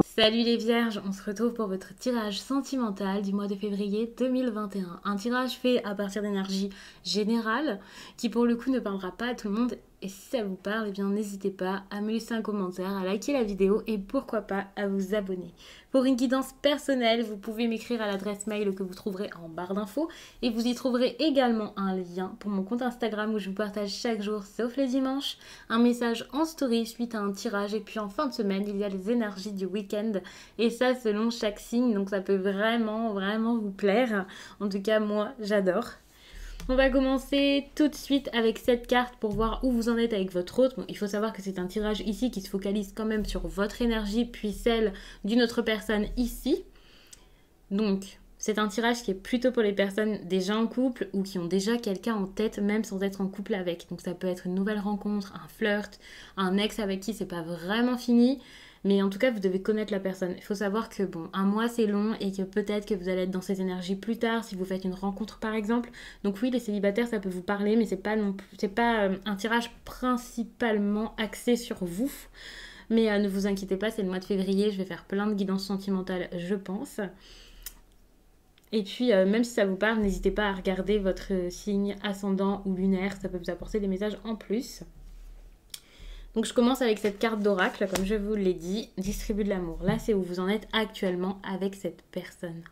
Salut les vierges, on se retrouve pour votre tirage sentimental du mois de février 2021. Un tirage fait à partir d'énergie générale qui pour le coup ne parlera pas à tout le monde. Et si ça vous parle, eh bien n'hésitez pas à me laisser un commentaire, à liker la vidéo et pourquoi pas à vous abonner. Pour une guidance personnelle, vous pouvez m'écrire à l'adresse mail que vous trouverez en barre d'infos et vous y trouverez également un lien pour mon compte Instagram où je vous partage chaque jour, sauf les dimanches, un message en story suite à un tirage et puis en fin de semaine, il y a les énergies du week-end et ça selon chaque signe, donc ça peut vraiment vous plaire. En tout cas, moi, j'adore. On va commencer tout de suite avec cette carte pour voir où vous en êtes avec votre autre. Bon, il faut savoir que c'est un tirage ici qui se focalise quand même sur votre énergie puis celle d'une autre personne ici. Donc, c'est un tirage qui est plutôt pour les personnes déjà en couple ou qui ont déjà quelqu'un en tête même sans être en couple avec. Donc ça peut être une nouvelle rencontre, un flirt, un ex avec qui c'est pas vraiment fini. Mais en tout cas, vous devez connaître la personne. Il faut savoir que bon, un mois c'est long et que peut-être que vous allez être dans cette énergie plus tard si vous faites une rencontre par exemple. Donc oui, les célibataires ça peut vous parler, mais c'est pas non plus, c'est pas un tirage principalement axé sur vous. Mais ne vous inquiétez pas, c'est le mois de février, je vais faire plein de guidances sentimentales, je pense. Et puis, même si ça vous parle, n'hésitez pas à regarder votre signe ascendant ou lunaire, ça peut vous apporter des messages en plus. Donc je commence avec cette carte d'oracle, comme je vous l'ai dit, distribue de l'amour. Là, c'est où vous en êtes actuellement avec cette personne.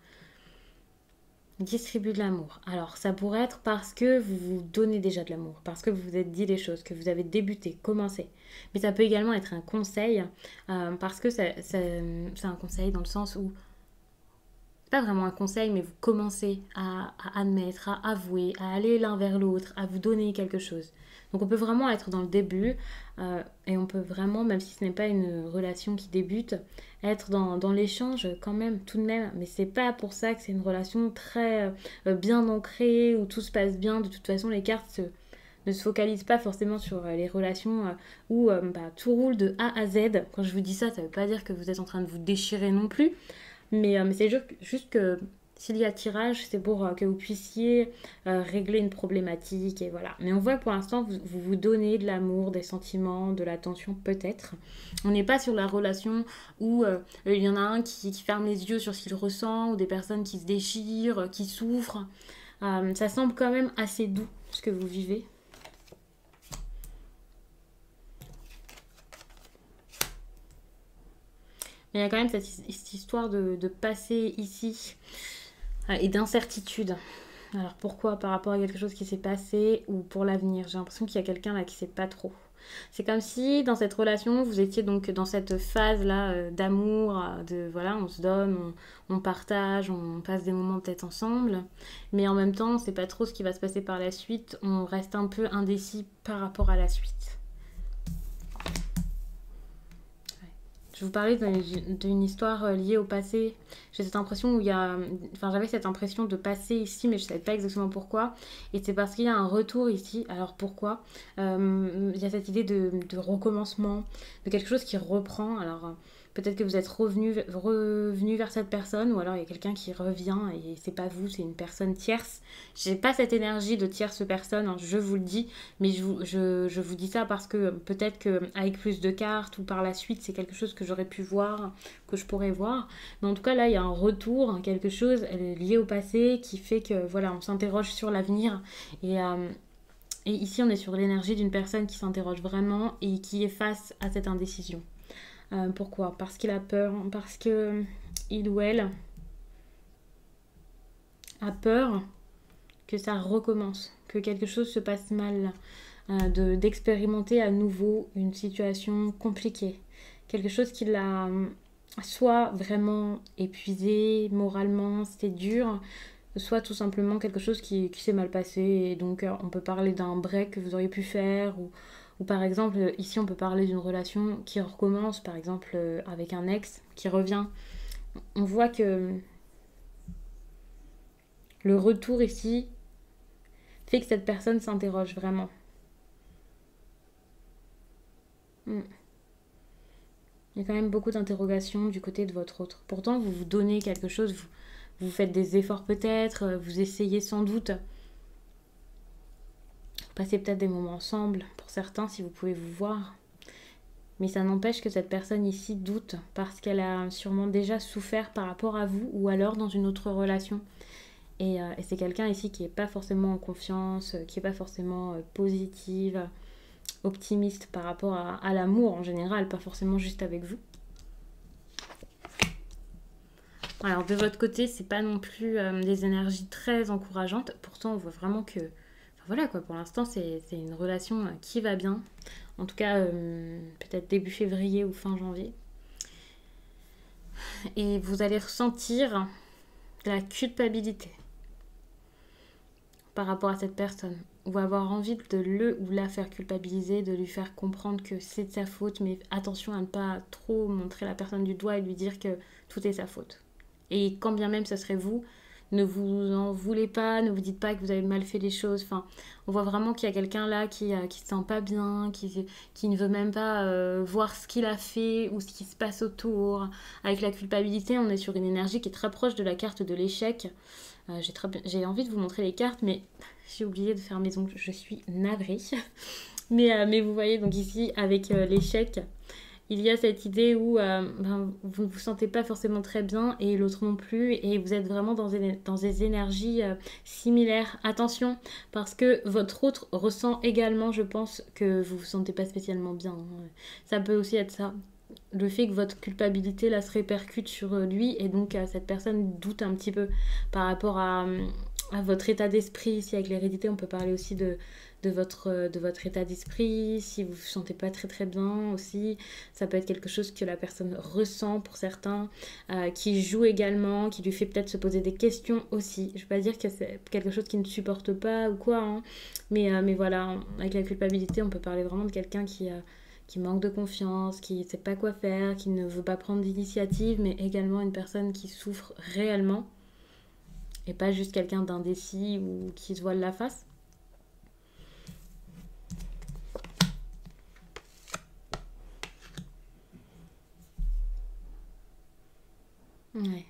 Distribue de l'amour. Alors, ça pourrait être parce que vous vous donnez déjà de l'amour, parce que vous vous êtes dit des choses, que vous avez débuté, commencé. Mais ça peut également être un conseil, parce que c'est un conseil dans le sens où c'est pas vraiment un conseil, mais vous commencez à admettre, à avouer, à aller l'un vers l'autre, à vous donner quelque chose. Donc on peut vraiment être dans le début et on peut vraiment, même si ce n'est pas une relation qui débute, être dans l'échange quand même, tout de même. Mais c'est pas pour ça que c'est une relation très bien ancrée, où tout se passe bien. De toute façon, les cartes ne se focalisent pas forcément sur les relations où tout roule de A à Z. Quand je vous dis ça, ça veut pas dire que vous êtes en train de vous déchirer non plus. Mais c'est juste que s'il y a tirage, c'est pour que vous puissiez régler une problématique et voilà. Mais on voit que pour l'instant, vous donnez de l'amour, des sentiments, de l'attention peut-être. On n'est pas sur la relation où il y en a un qui ferme les yeux sur ce qu'il ressent ou des personnes qui se déchirent, qui souffrent. Ça semble quand même assez doux ce que vous vivez. Mais il y a quand même cette histoire de passé ici et d'incertitude. Alors pourquoi? Par rapport à quelque chose qui s'est passé ou pour l'avenir? J'ai l'impression qu'il y a quelqu'un là qui sait pas trop. C'est comme si dans cette relation, vous étiez donc dans cette phase-là d'amour, de voilà, on se donne, on partage, on passe des moments peut-être ensemble. Mais en même temps, on ne sait pas trop ce qui va se passer par la suite. On reste un peu indécis par rapport à la suite. Je vous parlais d'une histoire liée au passé. J'ai cette impression où il y a... Enfin, j'avais cette impression de passé ici, mais je ne savais pas exactement pourquoi. Et c'est parce qu'il y a un retour ici. Alors pourquoi? Il y a cette idée de recommencement, de quelque chose qui reprend. Alors peut-être que vous êtes revenu vers cette personne, ou alors il y a quelqu'un qui revient et c'est pas vous, c'est une personne tierce. J'ai pas cette énergie de tierce personne, hein, je vous le dis, mais je vous dis ça parce que peut-être qu'avec plus de cartes ou par la suite, c'est quelque chose que j'aurais pu voir, que je pourrais voir. Mais en tout cas, là, il y a un retour, quelque chose lié au passé qui fait que, voilà, on s'interroge sur l'avenir. Et ici, on est sur l'énergie d'une personne qui s'interroge vraiment et qui est face à cette indécision. Pourquoi? Parce qu'il a peur, parce que il ou elle a peur que ça recommence, que quelque chose se passe mal, d'expérimenter à nouveau une situation compliquée, quelque chose qui l'a soit vraiment épuisé moralement, c'était dur, soit tout simplement quelque chose qui s'est mal passé. Et donc on peut parler d'un break que vous auriez pu faire ou par exemple, ici on peut parler d'une relation qui recommence, par exemple avec un ex qui revient. On voit que le retour ici fait que cette personne s'interroge vraiment. Il y a quand même beaucoup d'interrogations du côté de votre autre. Pourtant, vous vous donnez quelque chose, vous faites des efforts peut-être, vous essayez sans doute. Vous passez peut-être des moments ensemble, pour certains, si vous pouvez vous voir. Mais ça n'empêche que cette personne ici doute parce qu'elle a sûrement déjà souffert par rapport à vous ou alors dans une autre relation. Et c'est quelqu'un ici qui n'est pas forcément en confiance, qui n'est pas forcément positive, optimiste par rapport à l'amour en général, pas forcément juste avec vous. Alors de votre côté, c'est pas non plus des énergies très encourageantes. Pourtant, on voit vraiment que, enfin, voilà quoi, pour l'instant, c'est une relation qui va bien. En tout cas, peut-être début février ou fin janvier. Et vous allez ressentir de la culpabilité par rapport à cette personne. Ou avoir envie de le ou la faire culpabiliser, de lui faire comprendre que c'est de sa faute, mais attention à ne pas trop montrer la personne du doigt et lui dire que tout est sa faute. Et quand bien même ce serait vous, ne vous en voulez pas, ne vous dites pas que vous avez mal fait les choses. Enfin, on voit vraiment qu'il y a quelqu'un là qui se sent pas bien, qui ne veut même pas voir ce qu'il a fait ou ce qui se passe autour. Avec la culpabilité, on est sur une énergie qui est très proche de la carte de l'échec. J'ai envie de vous montrer les cartes, mais j'ai oublié de faire mes ongles, je suis navrée. Mais vous voyez, donc ici, avec l'échec, il y a cette idée où vous ne vous sentez pas forcément très bien et l'autre non plus, et vous êtes vraiment dans des énergies similaires. Attention, parce que votre autre ressent également, je pense, que vous ne vous sentez pas spécialement bien. Ça peut aussi être ça. Le fait que votre culpabilité là se répercute sur lui et donc cette personne doute un petit peu par rapport à votre état d'esprit. Ici avec l'hérédité on peut parler aussi de votre état d'esprit, si vous vous sentez pas très très bien aussi, ça peut être quelque chose que la personne ressent pour certains, qui joue également, qui lui fait peut-être se poser des questions aussi. Je vais pas dire que c'est quelque chose qu'il ne supporte pas ou quoi, hein. Mais voilà, avec la culpabilité on peut parler vraiment de quelqu'un qui manque de confiance, qui ne sait pas quoi faire, qui ne veut pas prendre d'initiative, mais également une personne qui souffre réellement, et pas juste quelqu'un d'indécis ou qui se voile la face. Ouais.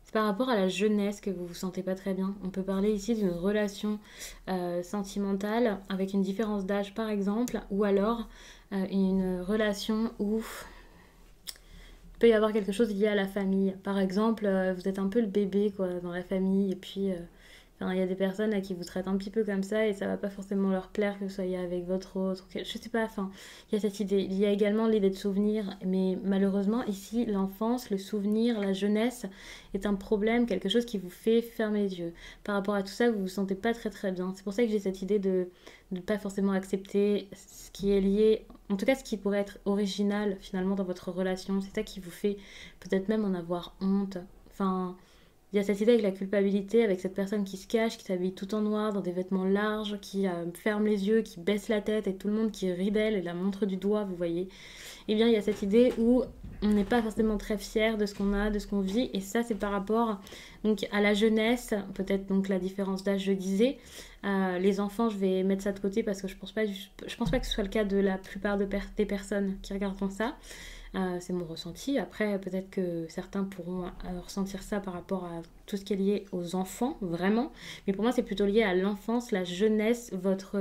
C'est par rapport à la jeunesse que vous vous sentez pas très bien. On peut parler ici d'une relation sentimentale avec une différence d'âge par exemple, ou alors une relation où il peut y avoir quelque chose lié à la famille. Par exemple, vous êtes un peu le bébé quoi, dans la famille, et puis enfin, il y a des personnes à qui vous traitez un petit peu comme ça et ça va pas forcément leur plaire que vous soyez avec votre autre. Je sais pas, enfin, il y a cette idée. Il y a également l'idée de souvenir, mais malheureusement, ici, l'enfance, le souvenir, la jeunesse est un problème, quelque chose qui vous fait fermer les yeux. Par rapport à tout ça, vous vous sentez pas très très bien. C'est pour ça que j'ai cette idée de ne pas forcément accepter ce qui est lié, en tout cas ce qui pourrait être original finalement dans votre relation. C'est ça qui vous fait peut-être même en avoir honte. Enfin, il y a cette idée avec la culpabilité, avec cette personne qui se cache, qui s'habille tout en noir, dans des vêtements larges, qui ferme les yeux, qui baisse la tête, et tout le monde qui rit d'elle et la montre du doigt, vous voyez. Eh bien, il y a cette idée où on n'est pas forcément très fier de ce qu'on a, de ce qu'on vit, et ça, c'est par rapport donc, à la jeunesse, peut-être donc la différence d'âge, je disais. Les enfants, je vais mettre ça de côté parce que je pense pas que ce soit le cas de la plupart des personnes qui regardent ça. C'est mon ressenti. Après, peut-être que certains pourront ressentir ça par rapport à tout ce qui est lié aux enfants, vraiment. Mais pour moi, c'est plutôt lié à l'enfance, la jeunesse, votre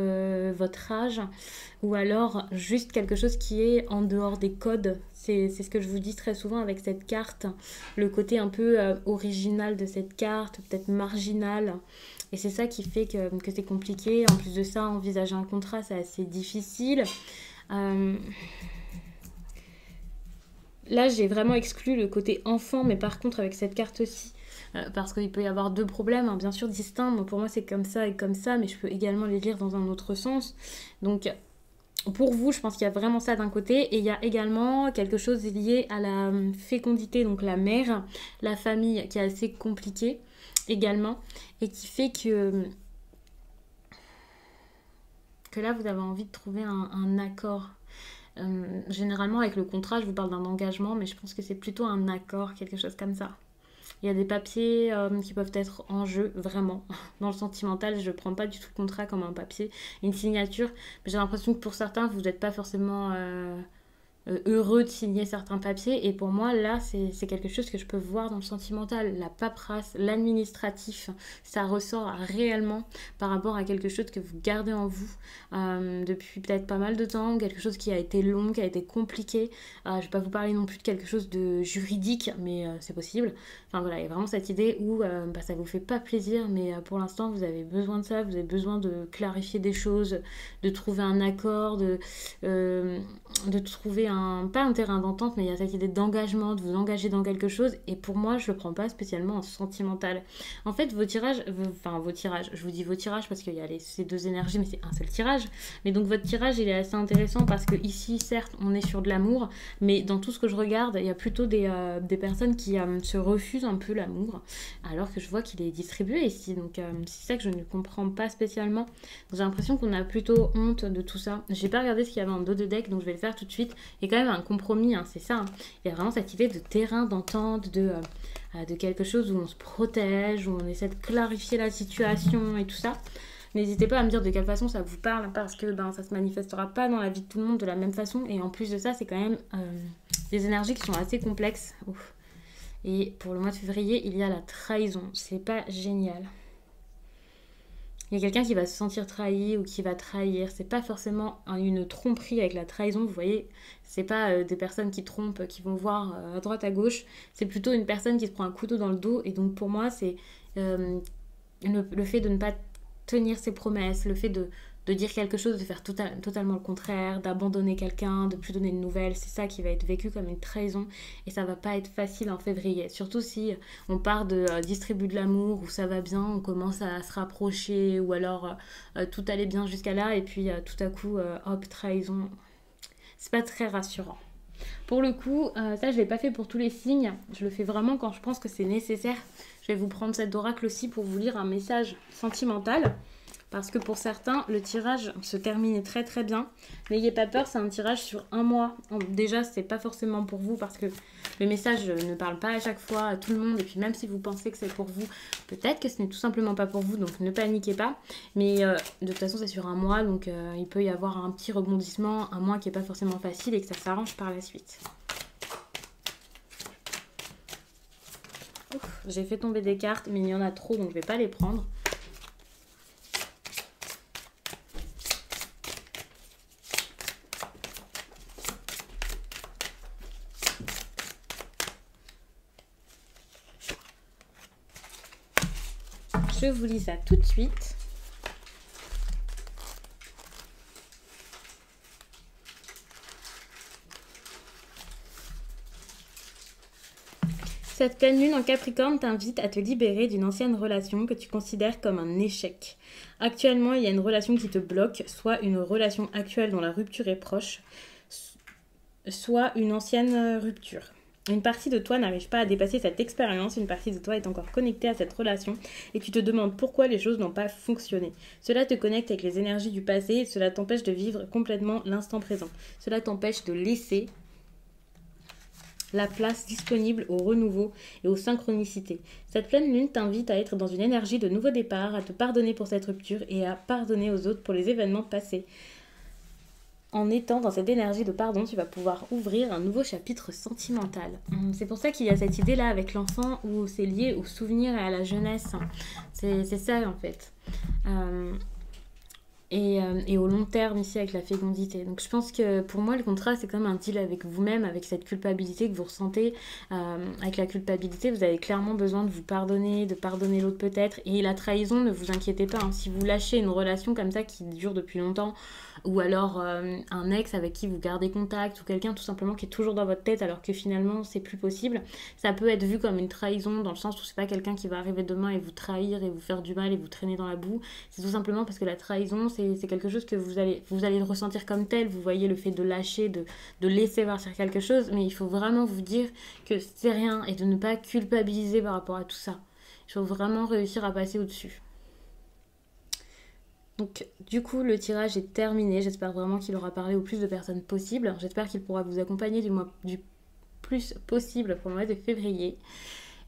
âge, ou alors juste quelque chose qui est en dehors des codes. C'est ce que je vous dis très souvent avec cette carte, le côté un peu original de cette carte, peut-être marginal. Et c'est ça qui fait que c'est compliqué. En plus de ça, envisager un contrat, c'est assez difficile. Là, j'ai vraiment exclu le côté enfant, mais par contre, avec cette carte-ci, parce qu'il peut y avoir deux problèmes, hein, bien sûr distincts. Donc pour moi, c'est comme ça et comme ça, mais je peux également les lire dans un autre sens. Donc, pour vous, je pense qu'il y a vraiment ça d'un côté, et il y a également quelque chose lié à la fécondité, donc la mère, la famille, qui est assez compliquée également, et qui fait que là, vous avez envie de trouver un accord. Généralement, avec le contrat, je vous parle d'un engagement, mais je pense que c'est plutôt un accord, quelque chose comme ça. Il y a des papiers qui peuvent être en jeu, vraiment. Dans le sentimental, je ne prends pas du tout le contrat comme un papier, une signature. Mais j'ai l'impression que pour certains, vous n'êtes pas forcément heureux de signer certains papiers. Et pour moi, là, c'est quelque chose que je peux voir dans le sentimental. La paperasse, l'administratif, ça ressort réellement par rapport à quelque chose que vous gardez en vous depuis peut-être pas mal de temps, quelque chose qui a été long, qui a été compliqué. Je ne vais pas vous parler non plus de quelque chose de juridique, mais c'est possible. Enfin voilà, il y a vraiment cette idée où ça vous fait pas plaisir, mais pour l'instant, vous avez besoin de ça, vous avez besoin de clarifier des choses, de trouver un accord, de trouver pas un terrain d'entente, mais il y a cette idée d'engagement, de vous engager dans quelque chose. Et pour moi, je le prends pas spécialement en sentimental. En fait, vos tirages, je vous dis vos tirages parce qu'il y a ces deux énergies, mais c'est un seul tirage. Mais donc votre tirage, il est assez intéressant parce que ici, certes, on est sur de l'amour, mais dans tout ce que je regarde, il y a plutôt des personnes qui se refusent un peu l'amour, alors que je vois qu'il est distribué ici. Donc c'est ça que je ne comprends pas spécialement. J'ai l'impression qu'on a plutôt honte de tout ça. J'ai pas regardé ce qu'il y avait en dos de deck, donc je vais le faire tout de suite. Il y a quand même un compromis, hein, c'est ça. Hein. Il y a vraiment cette idée de terrain d'entente, de quelque chose où on se protège, où on essaie de clarifier la situation et tout ça. N'hésitez pas à me dire de quelle façon ça vous parle, parce que ça se manifestera pas dans la vie de tout le monde de la même façon. Et en plus de ça, c'est quand même des énergies qui sont assez complexes. Ouf. Et pour le mois de février, il y a la trahison. C'est pas génial. Il y a quelqu'un qui va se sentir trahi ou qui va trahir. C'est pas forcément une tromperie avec la trahison, vous voyez. C'est pas des personnes qui trompent, qui vont voir à droite, à gauche. C'est plutôt une personne qui se prend un couteau dans le dos. Et donc pour moi, c'est le fait de ne pas tenir ses promesses, le fait de dire quelque chose, de faire totalement le contraire, d'abandonner quelqu'un, de plus donner de nouvelles, c'est ça qui va être vécu comme une trahison et ça va pas être facile en février. Surtout si on part de distribuer de l'amour, où ça va bien, on commence à se rapprocher ou alors tout allait bien jusqu'à là et puis tout à coup, hop, trahison. C'est pas très rassurant. Pour le coup, ça je l'ai pas fait pour tous les signes, je le fais vraiment quand je pense que c'est nécessaire. Je vais vous prendre cette oracle aussi pour vous lire un message sentimental. Parce que pour certains, le tirage se termine très très bien. N'ayez pas peur, c'est un tirage sur un mois. Déjà, c'est pas forcément pour vous parce que le message ne parle pas à chaque fois à tout le monde. Et puis même si vous pensez que c'est pour vous, peut-être que ce n'est tout simplement pas pour vous. Donc ne paniquez pas. Mais de toute façon, c'est sur un mois. Donc il peut y avoir un petit rebondissement, un mois qui n'est pas forcément facile et que ça s'arrange par la suite. J'ai fait tomber des cartes, mais il y en a trop, donc je ne vais pas les prendre. Je vous lis ça tout de suite. Cette pleine lune en Capricorne t'invite à te libérer d'une ancienne relation que tu considères comme un échec. Actuellement, il y a une relation qui te bloque, soit une relation actuelle dont la rupture est proche, soit une ancienne rupture. Une partie de toi n'arrive pas à dépasser cette expérience, une partie de toi est encore connectée à cette relation et tu te demandes pourquoi les choses n'ont pas fonctionné. Cela te connecte avec les énergies du passé et cela t'empêche de vivre complètement l'instant présent. Cela t'empêche de laisser la place disponible au renouveau et aux synchronicités. Cette pleine lune t'invite à être dans une énergie de nouveau départ, à te pardonner pour cette rupture et à pardonner aux autres pour les événements passés. En étant dans cette énergie de pardon, tu vas pouvoir ouvrir un nouveau chapitre sentimental. C'est pour ça qu'il y a cette idée-là avec l'enfant où c'est lié au souvenir et à la jeunesse. C'est ça en fait. Et au long terme ici avec la fécondité. Donc je pense que pour moi le contrat c'est comme un deal avec vous-même, avec cette culpabilité que vous ressentez. Avec la culpabilité vous avez clairement besoin de vous pardonner, de pardonner l'autre peut-être. Et la trahison, ne vous inquiétez pas, hein. Si vous lâchez une relation comme ça qui dure depuis longtemps, ou alors un ex avec qui vous gardez contact, ou quelqu'un tout simplement qui est toujours dans votre tête alors que finalement c'est plus possible, ça peut être vu comme une trahison dans le sens où c'est pas quelqu'un qui va arriver demain et vous trahir et vous faire du mal et vous traîner dans la boue. C'est tout simplement parce que la trahison c'est quelque chose que vous allez le ressentir comme tel. Vous voyez, le fait de lâcher, de laisser partir quelque chose, mais il faut vraiment vous dire que c'est rien et de ne pas culpabiliser par rapport à tout ça. Il faut vraiment réussir à passer au-dessus. Donc du coup le tirage est terminé, j'espère vraiment qu'il aura parlé au plus de personnes possible, j'espère qu'il pourra vous accompagner du plus possible pour le mois de février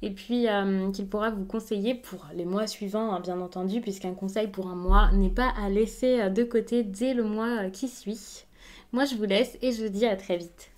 et puis qu'il pourra vous conseiller pour les mois suivants, hein, bien entendu, puisqu'un conseil pour un mois n'est pas à laisser de côté dès le mois qui suit. Moi je vous laisse et je vous dis à très vite.